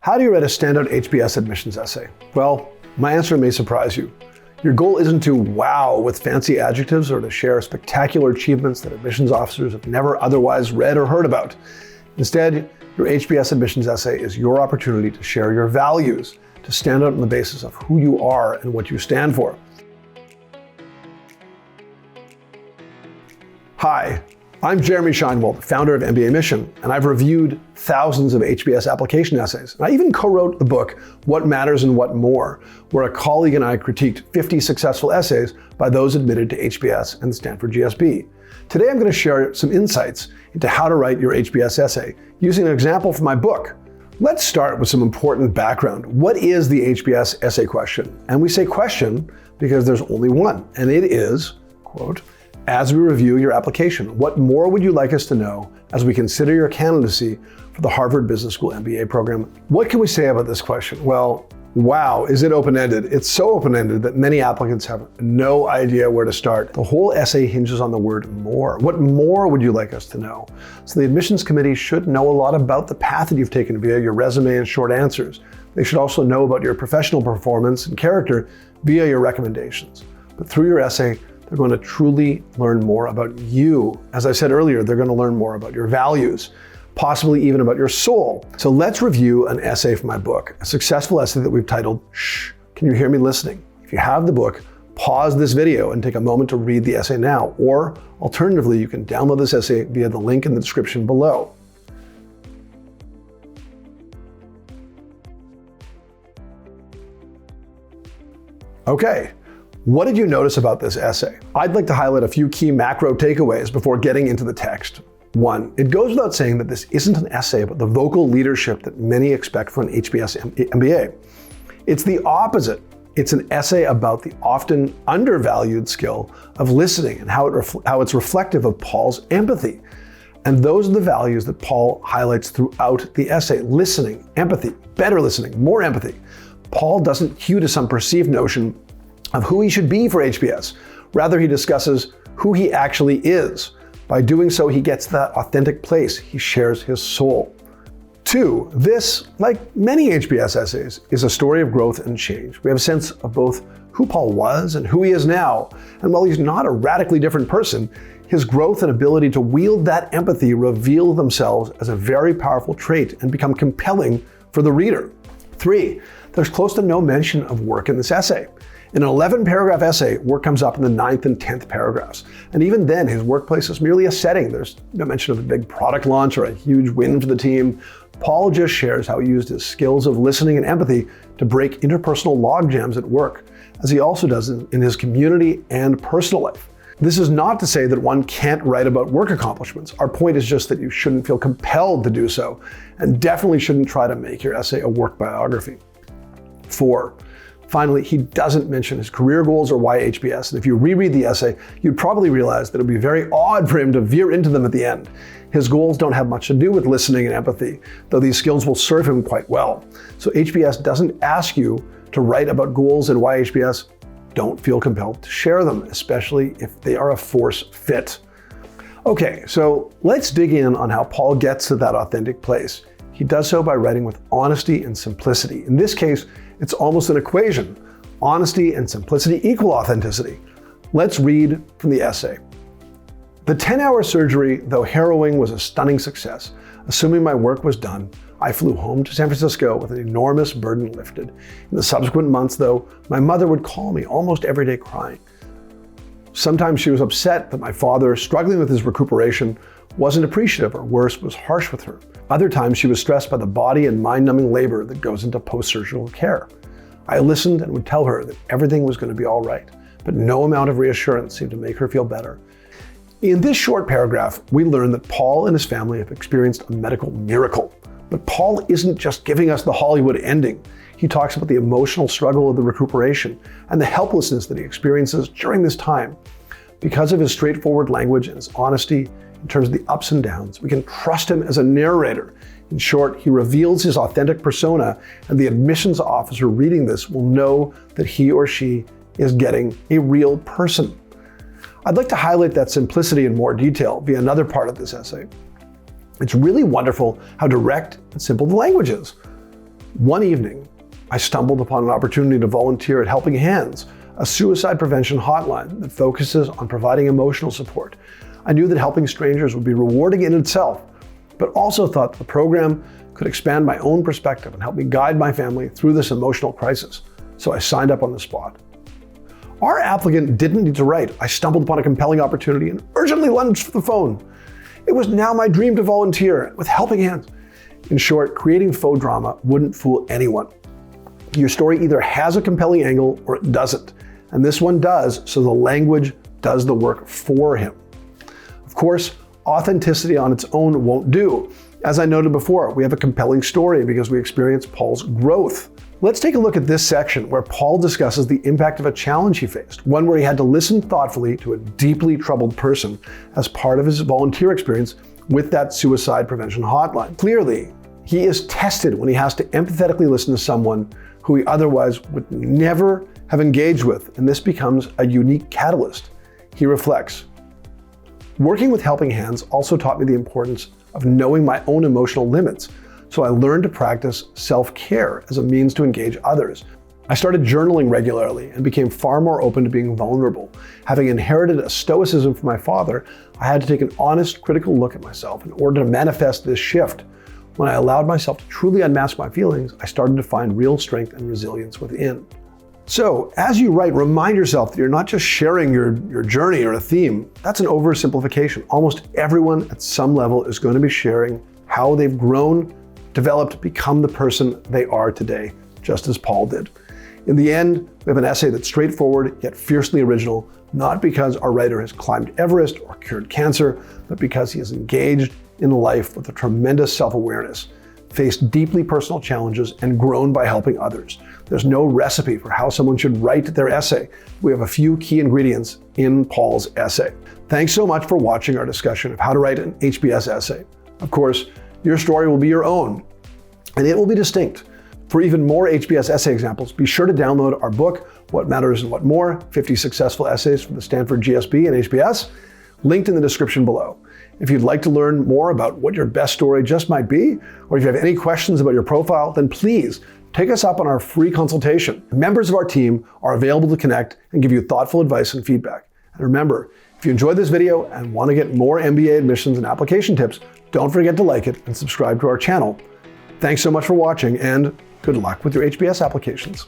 How do you write a standout HBS admissions essay? Well, my answer may surprise you. Your goal isn't to wow with fancy adjectives or to share spectacular achievements that admissions officers have never otherwise read or heard about. Instead, your HBS admissions essay is your opportunity to share your values, to stand out on the basis of who you are and what you stand for. Hi, I'm Jeremy Shinewald, founder of mbaMission, and I've reviewed thousands of HBS application essays. And I even co-wrote the book, What Matters and What More, where a colleague and I critiqued 50 successful essays by those admitted to HBS and the Stanford GSB. Today I'm going to share some insights into how to write your HBS essay using an example from my book. Let's start with some important background. What is the HBS essay question? And we say question because there's only one, and it is, quote, as we review your application, what more would you like us to know as we consider your candidacy for the Harvard Business School MBA program? What can we say about this question? Well, wow, is it open-ended? It's so open-ended that many applicants have no idea where to start. The whole essay hinges on the word more. What more would you like us to know? So the admissions committee should know a lot about the path that you've taken via your resume and short answers. They should also know about your professional performance and character via your recommendations. But through your essay, they're going to truly learn more about you. As I said earlier, they're going to learn more about your values, possibly even about your soul. So let's review an essay from my book, a successful essay that we've titled, Shh, Can You Hear Me Listening? If you have the book, pause this video and take a moment to read the essay now, or alternatively, you can download this essay via the link in the description below. Okay. What did you notice about this essay? I'd like to highlight a few key macro takeaways before getting into the text. One, it goes without saying that this isn't an essay about the vocal leadership that many expect from an HBS MBA. It's the opposite. It's an essay about the often undervalued skill of listening and how it's reflective of Paul's empathy. And those are the values that Paul highlights throughout the essay. Listening, empathy, better listening, more empathy. Paul doesn't hew to some perceived notion of who he should be for HBS. Rather, he discusses who he actually is. By doing so, he gets to that authentic place. He shares his soul. Two, this, like many HBS essays, is a story of growth and change. We have a sense of both who Paul was and who he is now. And while he's not a radically different person, his growth and ability to wield that empathy reveal themselves as a very powerful trait and become compelling for the reader. Three, there's close to no mention of work in this essay. In an 11-paragraph essay, work comes up in the 9th and 10th paragraphs. And even then, his workplace is merely a setting. There's no mention of a big product launch or a huge win for the team. Paul just shares how he used his skills of listening and empathy to break interpersonal logjams at work, as he also does in his community and personal life. This is not to say that one can't write about work accomplishments. Our point is just that you shouldn't feel compelled to do so, and definitely shouldn't try to make your essay a work biography. Four, finally, he doesn't mention his career goals or why HBS, and if you reread the essay, you'd probably realize that it would be very odd for him to veer into them at the end. His goals don't have much to do with listening and empathy, though these skills will serve him quite well. So HBS doesn't ask you to write about goals and why HBS. Don't feel compelled to share them, especially if they are a force fit. Okay, so let's dig in on how Paul gets to that authentic place. He does so by writing with honesty and simplicity. In this case, it's almost an equation. Honesty and simplicity equal authenticity. Let's read from the essay. The 10-hour surgery, though harrowing, was a stunning success. Assuming my work was done, I flew home to San Francisco with an enormous burden lifted. In the subsequent months, though, my mother would call me almost every day crying. Sometimes she was upset that my father, struggling with his recuperation, wasn't appreciative, or worse, was harsh with her. Other times she was stressed by the body and mind-numbing labor that goes into post-surgical care. I listened and would tell her that everything was going to be all right, but no amount of reassurance seemed to make her feel better. In this short paragraph, we learn that Paul and his family have experienced a medical miracle. But Paul isn't just giving us the Hollywood ending. He talks about the emotional struggle of the recuperation and the helplessness that he experiences during this time. Because of his straightforward language and his honesty in terms of the ups and downs, we can trust him as a narrator. In short, he reveals his authentic persona, and the admissions officer reading this will know that he or she is getting a real person. I'd like to highlight that simplicity in more detail via another part of this essay. It's really wonderful how direct and simple the language is. One evening, I stumbled upon an opportunity to volunteer at Helping Hands, a suicide prevention hotline that focuses on providing emotional support. I knew that helping strangers would be rewarding in itself, but also thought the program could expand my own perspective and help me guide my family through this emotional crisis. So I signed up on the spot. Our applicant didn't need to write. I stumbled upon a compelling opportunity and urgently lunged for the phone. It was now my dream to volunteer with Helping Hands. In short, creating faux drama wouldn't fool anyone. Your story either has a compelling angle or it doesn't. And this one does, so the language does the work for him. Of course, authenticity on its own won't do. As I noted before, we have a compelling story because we experience Paul's growth. Let's take a look at this section where Paul discusses the impact of a challenge he faced, one where he had to listen thoughtfully to a deeply troubled person as part of his volunteer experience with that suicide prevention hotline. Clearly, he is tested when he has to empathetically listen to someone who he otherwise would never have engaged with, and this becomes a unique catalyst. He reflects, "Working with Helping Hands also taught me the importance of knowing my own emotional limits, so I learned to practice self-care as a means to engage others. I started journaling regularly and became far more open to being vulnerable. Having inherited a stoicism from my father, I had to take an honest, critical look at myself in order to manifest this shift. When I allowed myself to truly unmask my feelings, I started to find real strength and resilience within." So, as you write, remind yourself that you're not just sharing your journey or a theme. That's an oversimplification. Almost everyone at some level is going to be sharing how they've grown, developed, become the person they are today, just as Paul did. In the end, we have an essay that's straightforward yet fiercely original, not because our writer has climbed Everest or cured cancer, but because he is engaged in life with a tremendous self-awareness, faced deeply personal challenges, and grown by helping others. There's no recipe for how someone should write their essay. We have a few key ingredients in Paul's essay. Thanks so much for watching our discussion of how to write an HBS essay. Of course, your story will be your own, and it will be distinct. For even more HBS essay examples, be sure to download our book, What Matters and What More, 50 Successful Essays from the Stanford GSB and HBS, linked in the description below. If you'd like to learn more about what your best story just might be, or if you have any questions about your profile, then please take us up on our free consultation. Members of our team are available to connect and give you thoughtful advice and feedback. And remember, if you enjoyed this video and want to get more MBA admissions and application tips, don't forget to like it and subscribe to our channel. Thanks so much for watching, and good luck with your HBS applications.